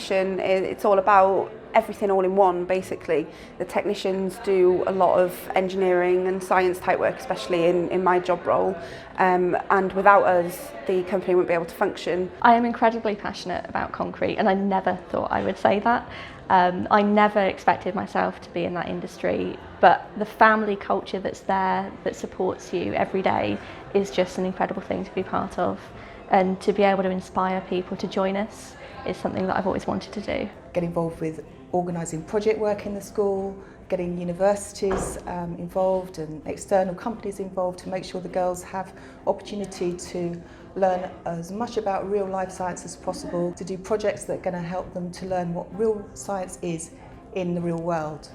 function. It's all about everything all in one, basically. The technicians do a lot of engineering and science type work, especially in my job role, and without us the company wouldn't be able to function. I am incredibly passionate about concrete, and I never thought I would say that. I never expected myself to be in that industry, but the family culture that's there, that supports you every day, is just an incredible thing to be part of. And to be able to inspire people to join us is something that I've always wanted to do. Get involved with organising project work in the school, getting universities involved and external companies involved to make sure the girls have opportunity to learn as much about real life science as possible, to do projects that are going to help them to learn what real science is in the real world.